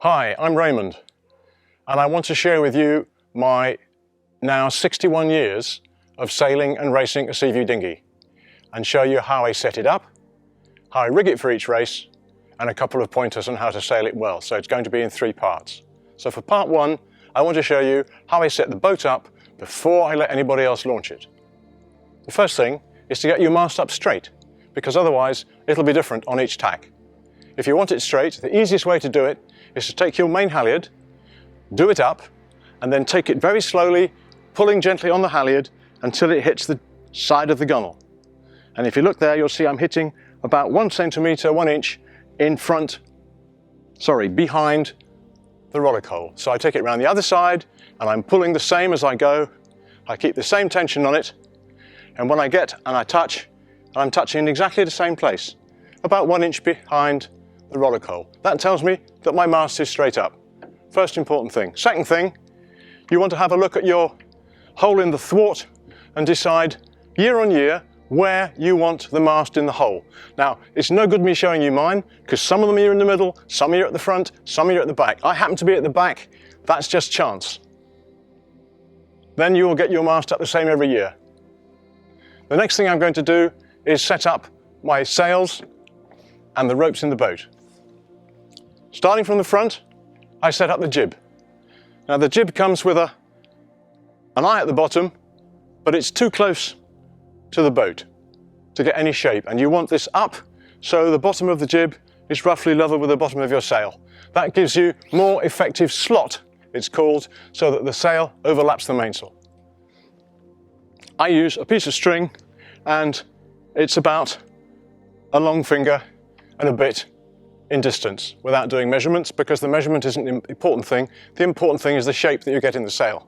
Hi, I'm Raymond, and I want to share with you my now 61 years of sailing and racing a seaview dinghy, and show you how I set it up, how I rig it for each race, and a couple of pointers on how to sail it well. So it's going to be in 3 parts. So for part 1, I want to show you how I set the boat up before I let anybody else launch it. The first thing is to get your mast up straight, because otherwise it'll be different on each tack. If you want it straight, the easiest way to do it is to take your main halyard, do it up, and then take it very slowly, pulling gently on the halyard until it hits the side of the gunnel. And if you look there, you'll see I'm hitting about 1 centimetre, 1 inch behind the rudder hole. So I take it around the other side and I'm pulling the same as I go. I keep the same tension on it. And when I get and I touch, I'm touching in exactly the same place, about 1 inch behind the rudder hole. That tells me that my mast is straight up. First important thing. Second thing, you want to have a look at your hole in the thwart and decide year on year where you want the mast in the hole. Now, it's no good me showing you mine, because some of them are in the middle, some are at the front, some are at the back. I happen to be at the back. That's just chance. Then you will get your mast up the same every year. The next thing I'm going to do is set up my sails and the ropes in the boat. Starting from the front, I set up the jib. Now the jib comes with an eye at the bottom, but it's too close to the boat to get any shape, and you want this up so the bottom of the jib is roughly level with the bottom of your sail. That gives you more effective slot, it's called, so that the sail overlaps the mainsail. I use a piece of string, and it's about a long finger and a bit in distance, without doing measurements, because the measurement isn't the important thing. The important thing is the shape that you get in the sail.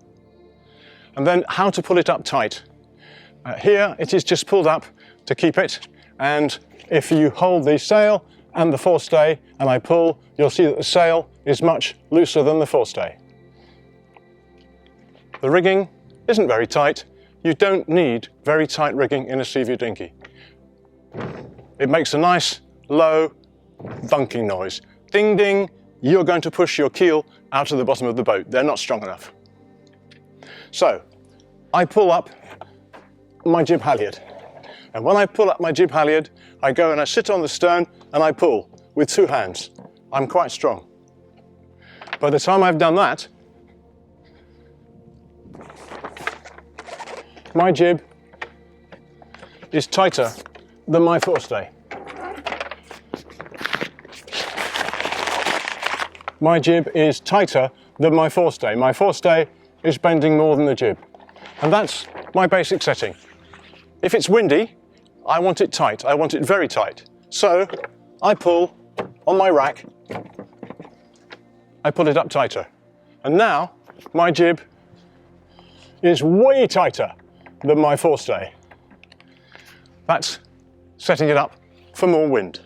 And then how to pull it up tight. Here it is just pulled up to keep it, and if you hold the sail and the forestay and I pull, you'll see that the sail is much looser than the forestay. The rigging isn't very tight. You don't need very tight rigging in a seaview dinghy. It makes a nice low bunking noise. Ding ding, you're going to push your keel out of the bottom of the boat. They're not strong enough. So I pull up my jib halyard, and when I pull up my jib halyard, I go and I sit on the stern and I pull with 2 hands. I'm quite strong. By the time I've done that, my jib is tighter than my forestay. My jib is tighter than my forestay. My forestay is bending more than the jib, and that's my basic setting. If it's windy, I want it tight. I want it very tight. So I pull on my rack, I pull it up tighter. And now my jib is way tighter than my forestay. That's setting it up for more wind.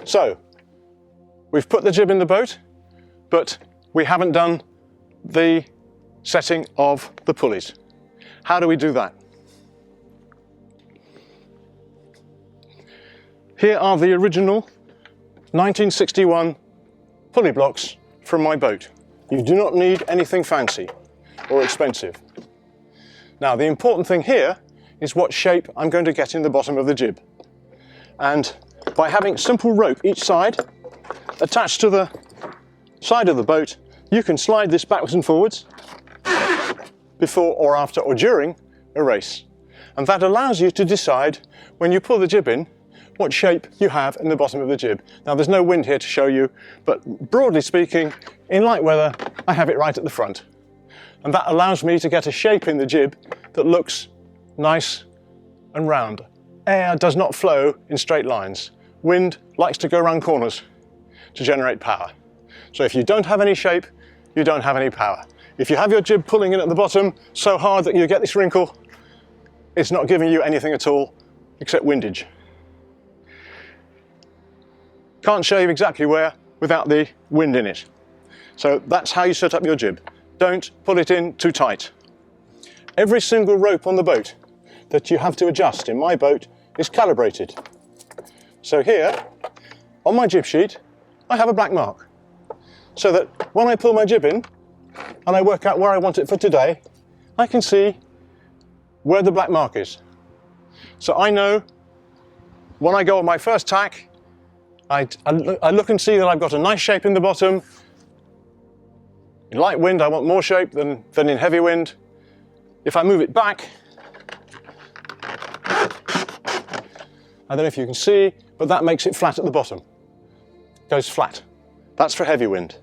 So we've put the jib in the boat, but we haven't done the setting of the pulleys. How do we do that? Here are the original 1961 pulley blocks from my boat. You do not need anything fancy or expensive. Now, the important thing here is what shape I'm going to get in the bottom of the jib. And by having simple rope each side attached to the side of the boat, you can slide this backwards and forwards before or after or during a race. And that allows you to decide, when you pull the jib in, what shape you have in the bottom of the jib. Now, there's no wind here to show you, but broadly speaking, in light weather, I have it right at the front. And that allows me to get a shape in the jib that looks nice and round. Air does not flow in straight lines. Wind likes to go around corners to generate power. So if you don't have any shape, you don't have any power. If you have your jib pulling in at the bottom so hard that you get this wrinkle, it's not giving you anything at all except windage. Can't show you exactly where without the wind in it. So that's how you set up your jib. Don't pull it in too tight. Every single rope on the boat that you have to adjust in my boat is calibrated. So here, on my jib sheet, I have a black mark. So that when I pull my jib in and I work out where I want it for today, I can see where the black mark is. So I know when I go on my first tack, I look and see that I've got a nice shape in the bottom. In light wind, I want more shape than in heavy wind. If I move it back, I don't know if you can see, but that makes it flat at the bottom. It goes flat. That's for heavy wind.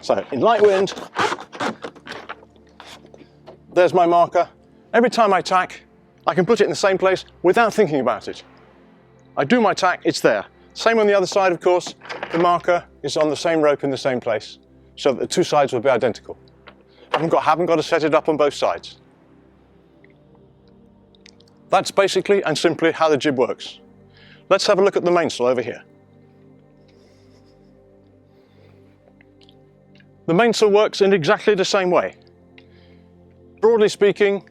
So in light wind, there's my marker. Every time I tack, I can put it in the same place without thinking about it. I do my tack, it's there. Same on the other side, of course. The marker is on the same rope in the same place, so that the two sides will be identical. I haven't got to set it up on both sides. That's basically and simply how the jib works. Let's have a look at the mainsail over here. The mainsail works in exactly the same way. Broadly speaking,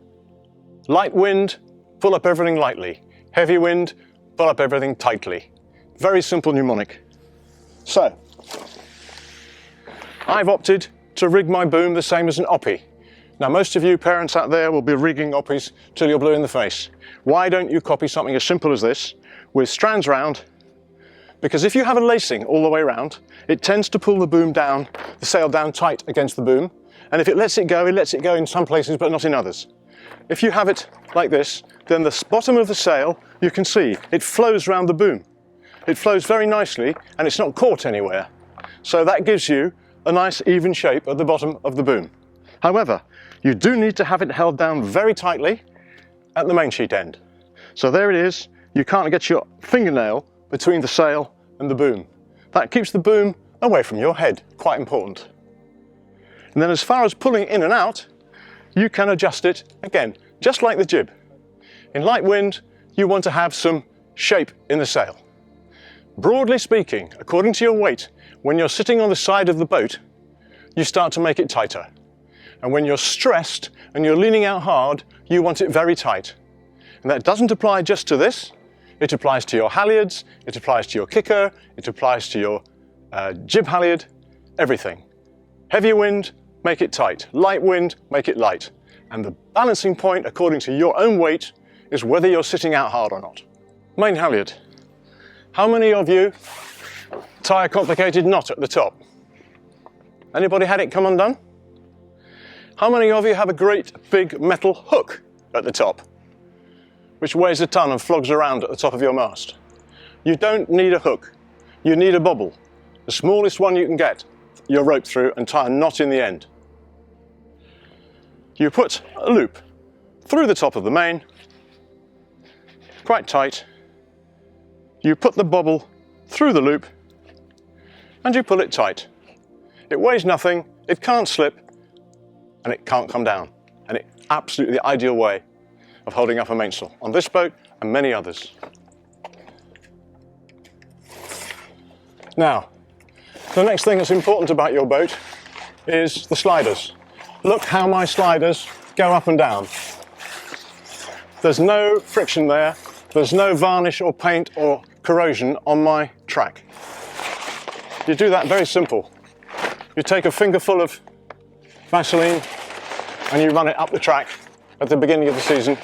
light wind, pull up everything lightly. Heavy wind, pull up everything tightly. Very simple mnemonic. So, I've opted to rig my boom the same as an oppie. Now, most of you parents out there will be rigging oppies till you're blue in the face. Why don't you copy something as simple as this, with strands round? Because if you have a lacing all the way around, it tends to pull the boom down, the sail down tight against the boom, and if it lets it go in some places but not in others. If you have it like this, then the bottom of the sail, you can see, it flows round the boom. It flows very nicely and it's not caught anywhere. So that gives you a nice even shape at the bottom of the boom. However, you do need to have it held down very tightly at the main sheet end. So there it is, you can't get your fingernail between the sail and the boom. That keeps the boom away from your head, quite important. And then as far as pulling in and out, you can adjust it, again, just like the jib. In light wind, you want to have some shape in the sail. Broadly speaking, according to your weight, when you're sitting on the side of the boat, you start to make it tighter. And when you're stressed and you're leaning out hard, you want it very tight. And that doesn't apply just to this. It applies to your halyards, it applies to your kicker, it applies to your jib halyard, everything. Heavy wind, make it tight. Light wind, make it light. And the balancing point, according to your own weight, is whether you're sitting out hard or not. Main halyard. How many of you tie a complicated knot at the top? Anybody had it come undone? How many of you have a great big metal hook at the top, which weighs a ton and flogs around at the top of your mast? You don't need a hook, you need a bobble. The smallest one you can get your rope through and tie a knot in the end. You put a loop through the top of the main, quite tight. You put the bobble through the loop and you pull it tight. It weighs nothing, it can't slip, and it can't come down. And it's absolutely the ideal way of holding up a mainsail on this boat and many others. Now, the next thing that's important about your boat is the sliders. Look how my sliders go up and down. There's no friction there, there's no varnish or paint or corrosion on my track. You do that very simple. You take a fingerful of Vaseline and you run it up the track at the beginning of the season.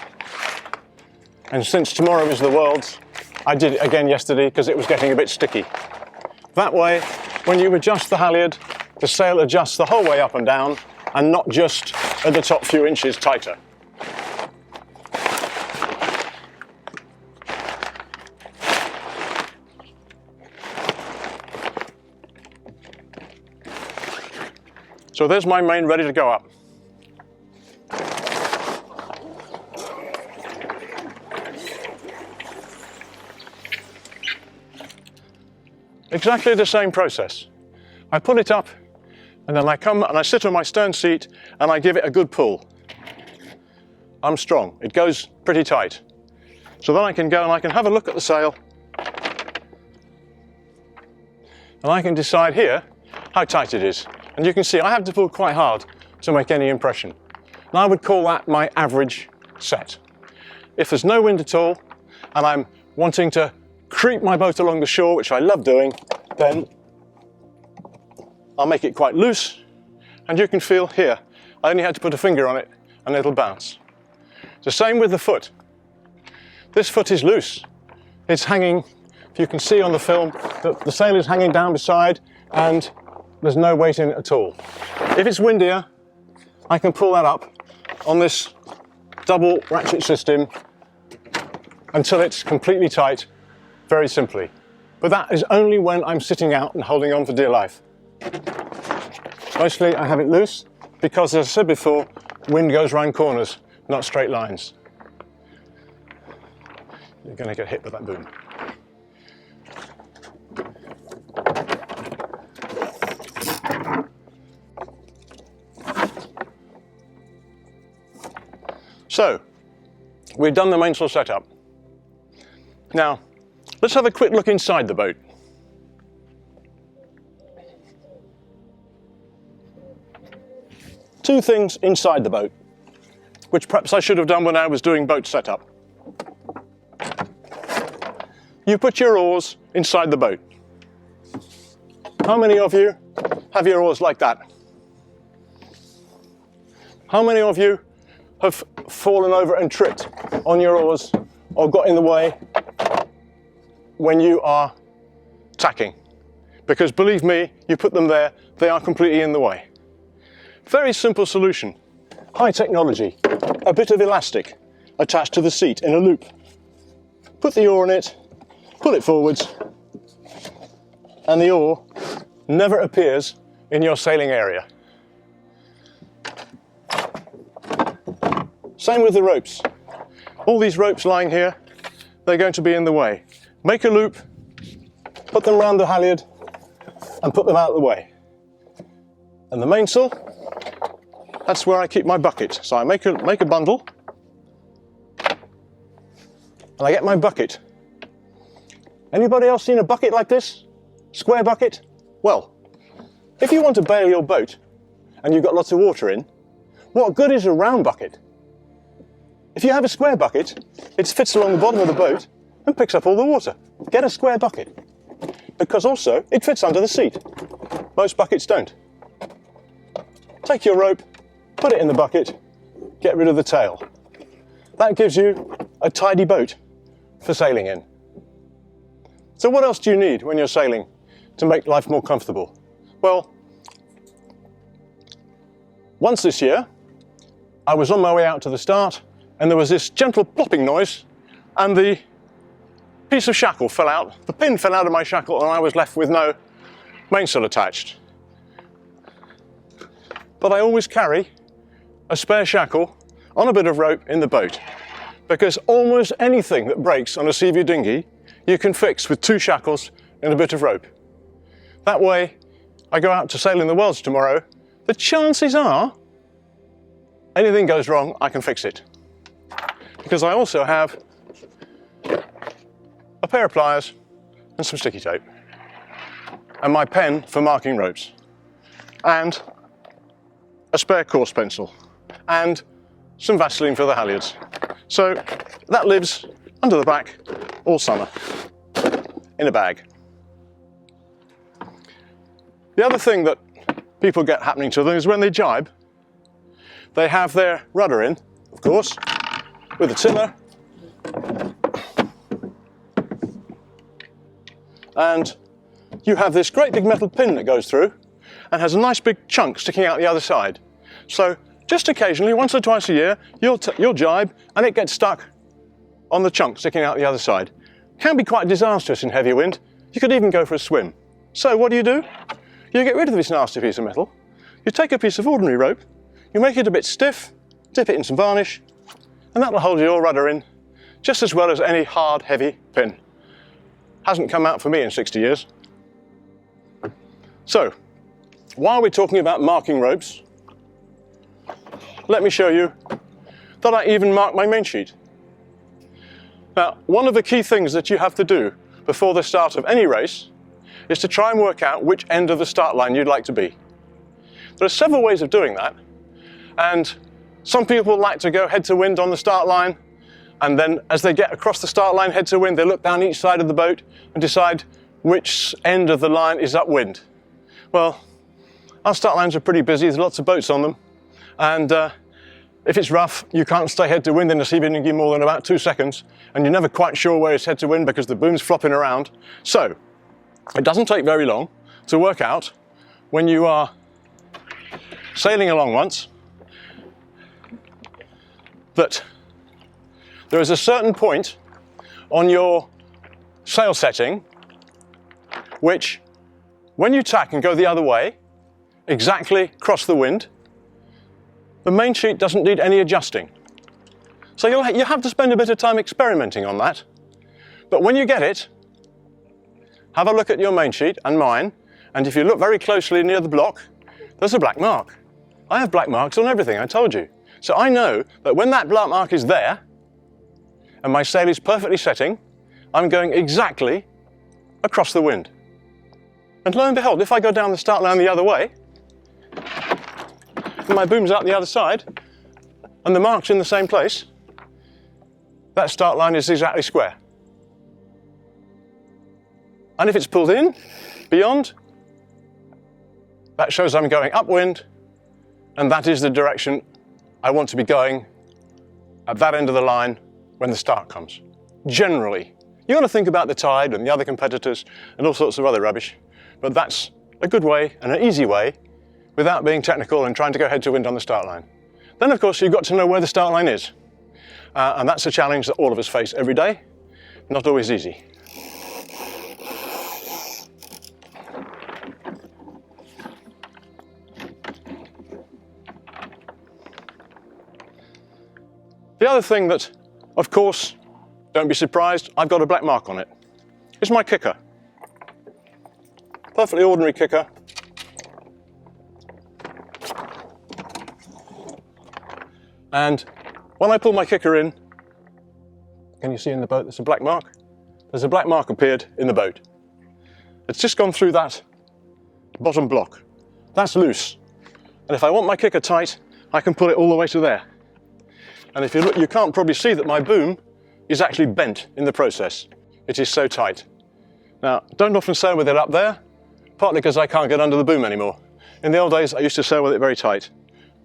And since tomorrow is the Worlds, I did it again yesterday because it was getting a bit sticky. That way, when you adjust the halyard, the sail adjusts the whole way up and down and not just at the top few inches tighter. So there's my main ready to go up. Exactly the same process. I pull it up and then I come and I sit on my stern seat and I give it a good pull. I'm strong, it goes pretty tight. So then I can go and I can have a look at the sail and I can decide here how tight it is. And you can see I have to pull quite hard to make any impression. And I would call that my average set. If there's no wind at all and I'm wanting to creep my boat along the shore, which I love doing, then I'll make it quite loose, and you can feel here, I only had to put a finger on it and it'll bounce. It's the same with the foot. This foot is loose. It's hanging, if you can see on the film, the sail is hanging down beside and there's no weight in it at all. If it's windier, I can pull that up on this double ratchet system until it's completely tight, very simply. But that is only when I'm sitting out and holding on for dear life. Mostly I have it loose because, as I said before, wind goes round corners, not straight lines. You're going to get hit with that boom. So, we've done the mainsail setup. Now, let's have a quick look inside the boat. Two things inside the boat, which perhaps I should have done when I was doing boat setup. You put your oars inside the boat. How many of you have your oars like that? How many of you have fallen over and tripped on your oars or got in the way when you are tacking? Because believe me, you put them there, they are completely in the way. Very simple solution. High technology. A bit of elastic attached to the seat in a loop. Put the oar in it, pull it forwards, and the oar never appears in your sailing area. Same with the ropes. All these ropes lying here, they're going to be in the way. Make a loop, put them around the halyard, and put them out of the way. And the mainsail, that's where I keep my bucket. So I make a bundle, and I get my bucket. Anybody else seen a bucket like this? Square bucket? Well, if you want to bail your boat, and you've got lots of water in, what good is a round bucket? If you have a square bucket, it fits along the bottom of the boat and picks up all the water. Get a square bucket. Because also, it fits under the seat. Most buckets don't. Take your rope, put it in the bucket, get rid of the tail. That gives you a tidy boat for sailing in. So what else do you need when you're sailing to make life more comfortable? Well, once this year, I was on my way out to the start, and there was this gentle plopping noise, and the piece of shackle fell out, the pin fell out of my shackle, and I was left with no mainsail attached. But I always carry a spare shackle on a bit of rope in the boat, because almost anything that breaks on a sea-view dinghy, you can fix with 2 shackles and a bit of rope. That way, I go out to sail in the Wells tomorrow, the chances are, anything goes wrong, I can fix it. Because I also have a pair of pliers and some sticky tape, and my pen for marking ropes, and a spare course pencil, and some Vaseline for the halyards. So that lives under the back all summer in a bag. The other thing that people get happening to them is when they jibe, they have their rudder in, of course, with a tiller, and you have this great big metal pin that goes through and has a nice big chunk sticking out the other side. So just occasionally, once or twice a year, you'll jibe and it gets stuck on the chunk sticking out the other side. Can be quite disastrous in heavy wind. You could even go for a swim. So what do? You get rid of this nasty piece of metal. You take a piece of ordinary rope, you make it a bit stiff, dip it in some varnish, and that'll hold your rudder in just as well as any hard, heavy pin. Hasn't come out for me in 60 years. So, while we're talking about marking ropes, let me show you that I even mark my main sheet. Now, one of the key things that you have to do before the start of any race is to try and work out which end of the start line you'd like to be. There are several ways of doing that, and some people like to go head to wind on the start line, and then as they get across the start line head to wind, they look down each side of the boat and decide which end of the line is upwind. Well, Our start lines are pretty busy, there's lots of boats on them, and if it's rough, you can't stay head to wind in a sea dinghy more than about 2 seconds, and you're never quite sure where it's head to wind because the boom's flopping around. So, it doesn't take very long to work out when you are sailing along once that there is a certain point on your sail setting which, when you tack and go the other way, exactly cross the wind, the main sheet doesn't need any adjusting. So you have to spend a bit of time experimenting on that. But when you get it, have a look at your main sheet and mine, and if you look very closely near the block, there's a black mark. I have black marks on everything, I told you. So I know that when that black mark is there, and my sail is perfectly setting, I'm going exactly across the wind. And lo and behold, if I go down the start line the other way, and my boom's out the other side, and the mark's in the same place, that start line is exactly square. And if it's pulled in, beyond, that shows I'm going upwind, and that is the direction I want to be going at that end of the line when the start comes. Generally. You've got to think about the tide and the other competitors and all sorts of other rubbish, but that's a good way and an easy way without being technical and trying to go head to wind on the start line. Then, of course, you've got to know where the start line is. And that's a challenge that all of us face every day. Not always easy. The other thing that, of course, don't be surprised, I've got a black mark on it. It's my kicker. Perfectly ordinary kicker. And when I pull my kicker in, can you see in the boat there's a black mark? There's a black mark appeared in the boat. It's just gone through that bottom block. That's loose. And if I want my kicker tight, I can pull it all the way to there. And if you look, you can't probably see that my boom is actually bent in the process. It is so tight. Now, don't often sail with it up there, partly because I can't get under the boom anymore. In the old days, I used to sail with it very tight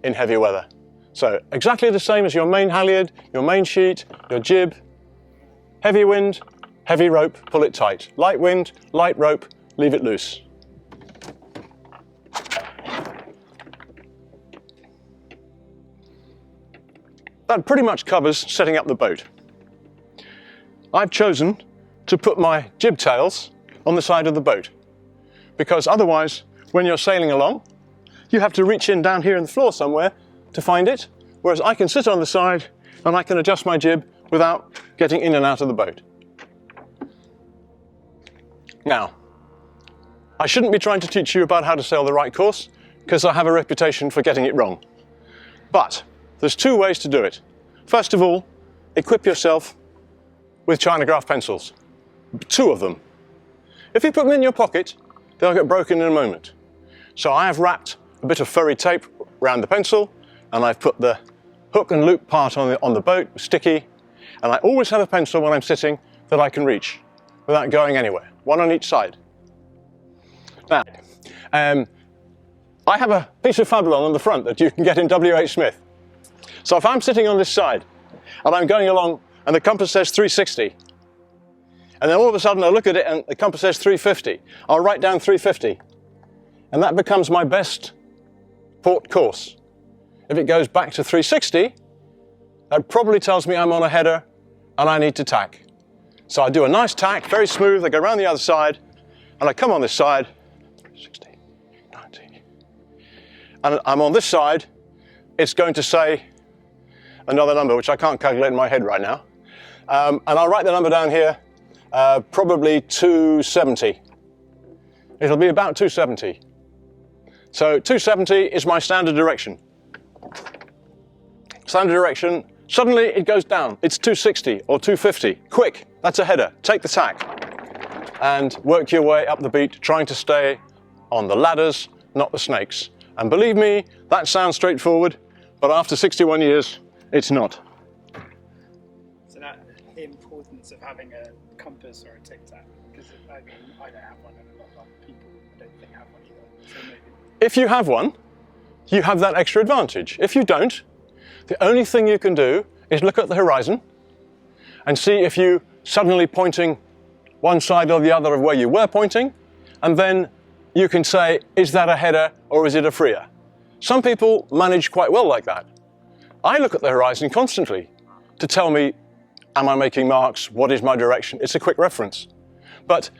in heavy weather. So exactly the same as your main halyard, your main sheet, your jib. Heavy wind, heavy rope, pull it tight. Light wind, light rope, leave it loose. That pretty much covers setting up the boat. I've chosen to put my jib tails on the side of the boat because otherwise, when you're sailing along, you have to reach in down here in the floor somewhere to find it, whereas I can sit on the side and I can adjust my jib without getting in and out of the boat. Now, I shouldn't be trying to teach you about how to sail the right course because I have a reputation for getting it wrong. But there's 2 ways to do it. First of all, equip yourself with China graph pencils. 2 of them. If you put them in your pocket, they'll get broken in a moment. So I have wrapped a bit of furry tape around the pencil, and I've put the hook and loop part on the boat, sticky, and I always have a pencil when I'm sitting that I can reach without going anywhere, 1 on each side. Now, I have a piece of Fablon on the front that you can get in W.H. Smith. So if I'm sitting on this side and I'm going along and the compass says 360, and then all of a sudden I look at it and the compass says 350, I'll write down 350, and that becomes my best port course. If it goes back to 360, that probably tells me I'm on a header and I need to tack. So I do a nice tack, very smooth, I go around the other side, and I come on this side, 360, 90, and I'm on this side, it's going to say another number, which I can't calculate in my head right now. And I'll write the number down here, probably 270. It'll be about 270. So 270 is my standard direction. Standard direction, suddenly it goes down. It's 260 or 250. Quick, that's a header. Take the tack and work your way up the beat, trying to stay on the ladders, not the snakes. And believe me, that sounds straightforward, but after 61 years, it's not. So that the importance of having a compass or a tic tac, because I mean, I don't have one, and a lot of people I don't think have one either. So maybe. if you have one, you have that extra advantage. If you don't, the only thing you can do is look at the horizon and see if you suddenly pointing one side or the other of where you were pointing, and then you can say, is that a header or is it a freer? Some people manage quite well like that. I look at the horizon constantly to tell me, am I making marks? What is my direction? It's a quick reference. But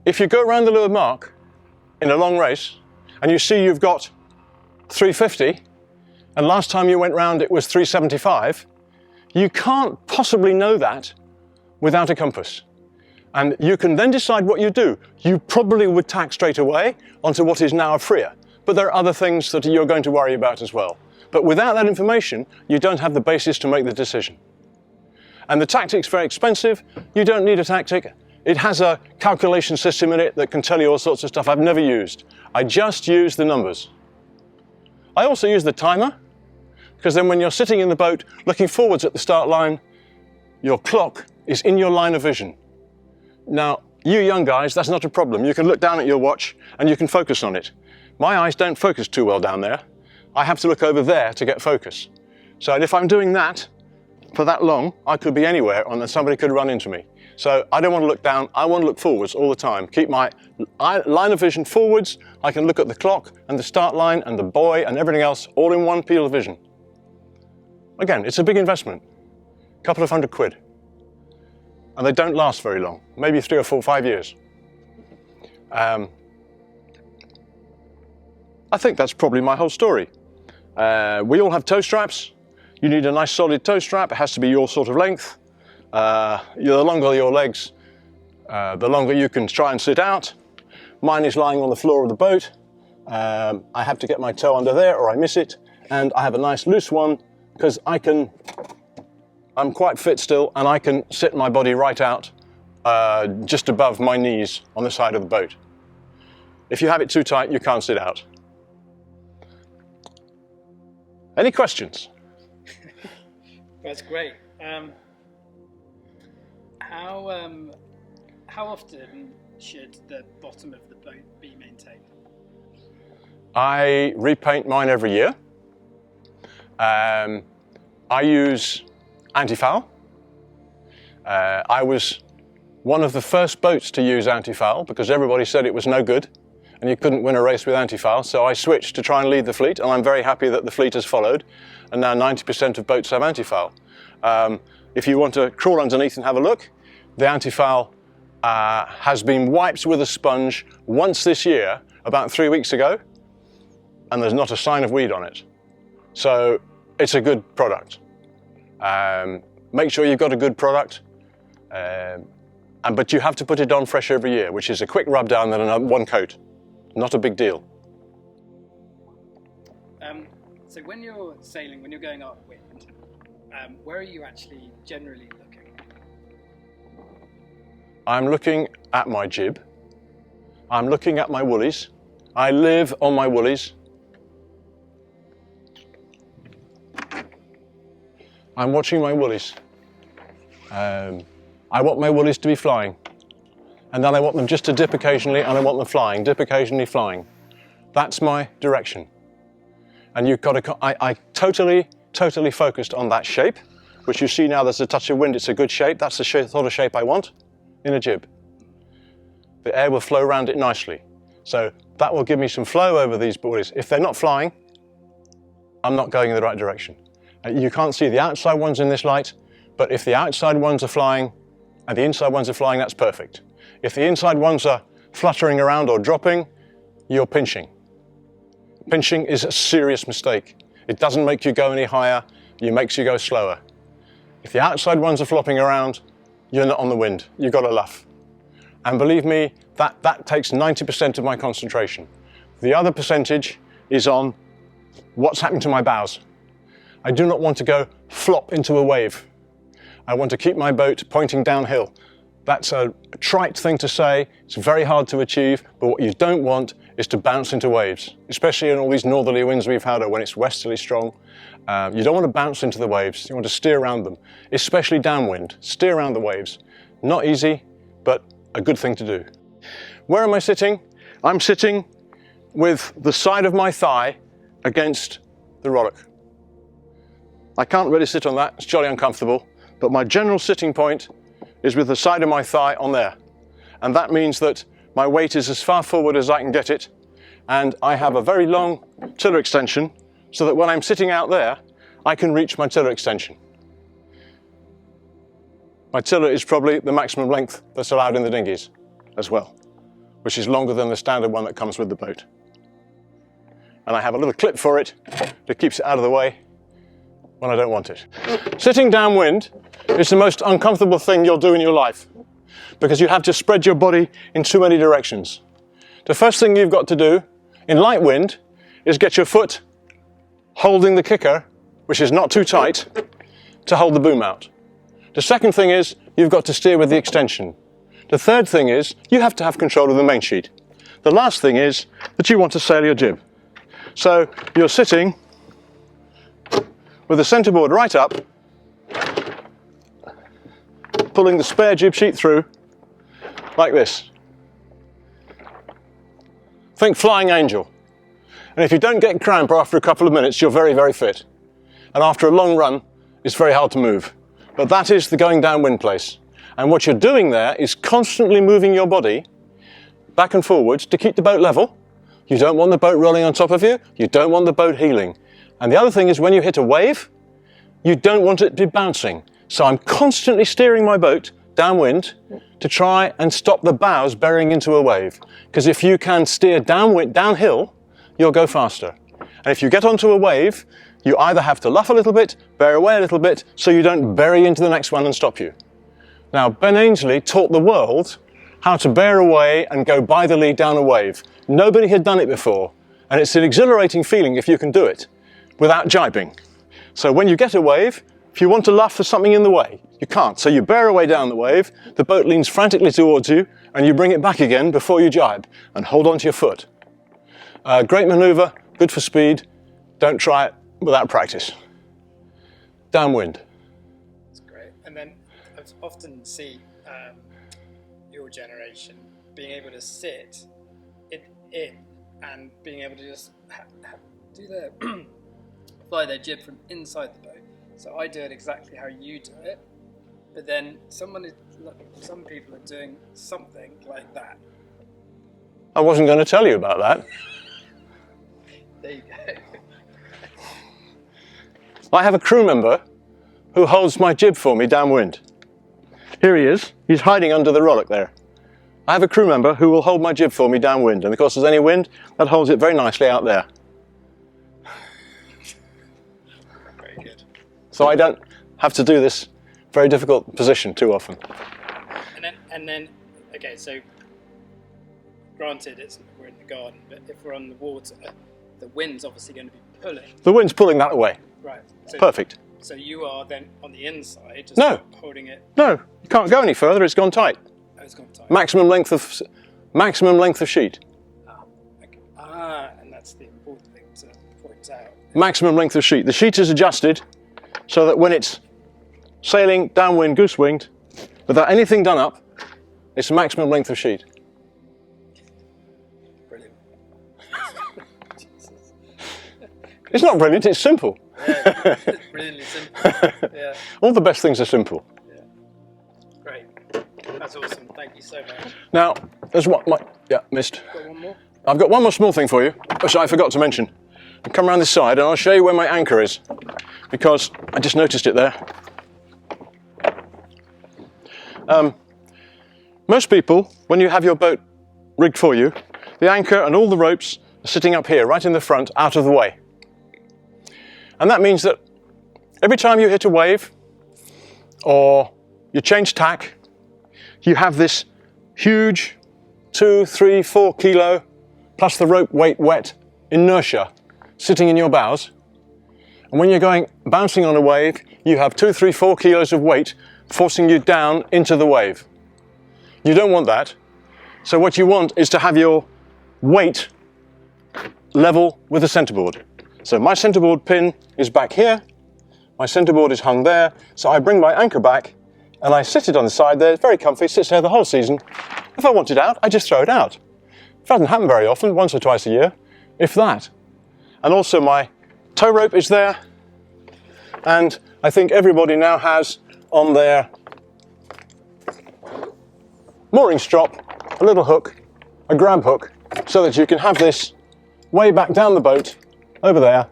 if you go around the leeward mark in a long race and you see you've got 350, and last time you went round it was 375, you can't possibly know that without a compass. And you can then decide what you do. You probably would tack straight away onto what is now a freer, but there are other things that you're going to worry about as well. But without that information, you don't have the basis to make the decision. And the tactic's very expensive. You don't need a tactic. It has a calculation system in it that can tell you all sorts of stuff I've never used. I just use the numbers. I also use the timer, because then when you're sitting in the boat looking forwards at the start line, your clock is in your line of vision. Now, you young guys, that's not a problem. You can look down at your watch and you can focus on it. My eyes don't focus too well down there. I have to look over there to get focus. So if I'm doing that for that long, I could be anywhere and then somebody could run into me. So I don't want to look down, I want to look forwards all the time. Keep my line of vision forwards. I can look at the clock and the start line and the buoy and everything else all in one field of vision. Again, it's a big investment, a couple of £100. And they don't last very long, maybe 3 or 4 or 5 years. I think that's probably my whole story. We all have toe straps. You need a nice solid toe strap. It has to be your sort of length. The longer your legs, the longer you can try and sit out. Mine is lying on the floor of the boat. I have to get my toe under there or I miss it. And I have a nice loose one because I'm quite fit still and I can sit my body right out just above my knees on the side of the boat. If you have it too tight, you can't sit out. Any questions? That's great. How often should the bottom of the boat be maintained? I repaint mine every year. I use anti-foul. I was one of the first boats to use anti-foul because everybody said it was no good and you couldn't win a race with anti-foul, so I switched to try and lead the fleet, and I'm very happy that the fleet has followed, and now 90% of boats have anti-foul. If you want to crawl underneath and have a look, the anti-foul has been wiped with a sponge once this year, about 3 weeks ago, and there's not a sign of weed on it. So it's a good product. Make sure you've got a good product, but you have to put it on fresh every year, which is a quick rub down and one coat. Not a big deal. So when you're sailing, when you're going upwind, where are you actually generally looking? I'm looking at my jib. I'm looking at my woolies. I live on my woolies. I'm watching my woolies. I want my woolies to be flying. And then I want them just to dip occasionally, and I want them flying, dip occasionally, flying. That's my direction. And you've got to, I totally focused on that shape, which you see now there's a touch of wind, it's a good shape. That's the sort of shape I want in a jib. The air will flow around it nicely. So that will give me some flow over these buoys. If they're not flying, I'm not going in the right direction. You can't see the outside ones in this light, but if the outside ones are flying and the inside ones are flying, that's perfect. If the inside ones are fluttering around or dropping, you're pinching. Pinching is a serious mistake. It doesn't make you go any higher, it makes you go slower. If the outside ones are flopping around, you're not on the wind, you've got a luff. And believe me, that takes 90% of my concentration. The other percentage is on what's happening to my bows. I do not want to go flop into a wave. I want to keep my boat pointing downhill. That's a trite thing to say, it's very hard to achieve, but what you don't want is to bounce into waves, especially in all these northerly winds we've had or when it's westerly strong. You don't want to bounce into the waves, you want to steer around them, especially downwind, steer around the waves. Not easy, but a good thing to do. Where am I sitting? I'm sitting with the side of my thigh against the rudder. I can't really sit on that, it's jolly uncomfortable, but my general sitting point is with the side of my thigh on there. And that means that my weight is as far forward as I can get it, and I have a very long tiller extension, so that when I'm sitting out there, I can reach my tiller extension. My tiller is probably the maximum length that's allowed in the dinghies as well, which is longer than the standard one that comes with the boat. And I have a little clip for it that keeps it out of the way when I don't want it. Sitting downwind is the most uncomfortable thing you'll do in your life, because you have to spread your body in too many directions. The first thing you've got to do in light wind is get your foot holding the kicker, which is not too tight, to hold the boom out. The second thing is you've got to steer with the extension. The third thing is you have to have control of the main sheet. The last thing is that you want to sail your jib. So you're sitting with the centerboard right up, pulling the spare jib sheet through like this. Think flying angel. And if you don't get cramp after a couple of minutes, you're very, very fit. And after a long run, it's very hard to move. But that is the going downwind place. And what you're doing there is constantly moving your body back and forwards to keep the boat level. You don't want the boat rolling on top of you. You don't want the boat heeling. And the other thing is when you hit a wave, you don't want it to be bouncing. So I'm constantly steering my boat downwind to try and stop the bows burying into a wave. Because if you can steer downhill, you'll go faster. And if you get onto a wave, you either have to luff a little bit, bear away a little bit, so you don't bury into the next one and stop you. Now, Ben Ainslie taught the world how to bear away and go by the lead down a wave. Nobody had done it before, and it's an exhilarating feeling if you can do it without jibing. So when you get a wave, if you want to luff, there's something in the way. You can't, so you bear away down the wave, the boat leans frantically towards you, and you bring it back again before you jibe, and hold onto your foot. Great manoeuvre, good for speed, don't try it without practice. Downwind. That's great. And then I often see your generation being able to sit in and being able to just do their fly their jib from inside the boat. So I do it exactly how you do it, but then some people are doing something like that. I wasn't going to tell you about that. There you go. I have a crew member who holds my jib for me downwind. Here he is. He's hiding under the rollock there. I have a crew member who will hold my jib for me downwind, and of course there's any wind, that holds it very nicely out there. Very good. So I don't have to do this very difficult position too often. And then, okay, so granted we're in the garden, but if we're on the water, the wind's obviously going to be pulling. The wind's pulling that away. Right. So, perfect. So you are then on the inside, just holding it. No, you can't go any further. It's gone tight. Oh, it's gone tight. Maximum length of sheet. Okay. And that's the important thing to point out. Maximum length of sheet. The sheet is adjusted so that when it's sailing downwind, goose-winged, without anything done up, it's the maximum length of sheet. Brilliant. It's not brilliant, it's simple. Yeah, it's brilliantly simple. Yeah. All the best things are simple. Yeah. Great. That's awesome. Thank you so much. Now, there's what missed. Got one more? I've got one more small thing for you, which I forgot to mention. I'll come around this side and I'll show you where my anchor is, because I just noticed it there. Most people, when you have your boat rigged for you, the anchor and all the ropes are sitting up here, right in the front, out of the way. And that means that every time you hit a wave or you change tack, you have this huge 2, 3, 4 kilo plus the rope weight wet inertia sitting in your bows. And when you're bouncing on a wave, you have 2, 3, 4 kilos of weight forcing you down into the wave. You don't want that. So what you want is to have your weight level with the centerboard. So my centerboard pin is back here, my centerboard is hung there, so I bring my anchor back and I sit it on the side there. It's very comfy, sits there the whole season. If I want it out, I just throw it out. It doesn't happen very often, once or twice a year, if that. And also my tow rope is there, and I think everybody now has on their mooring strop a little hook, a grab hook, so that you can have this way back down the boat over there,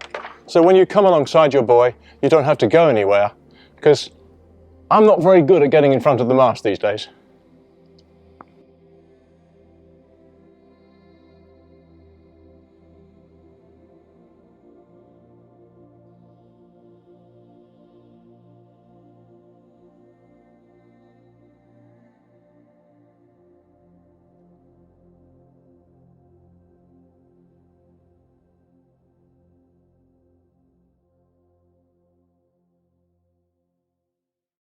so when you come alongside your buoy you don't have to go anywhere, because I'm not very good at getting in front of the mast these days.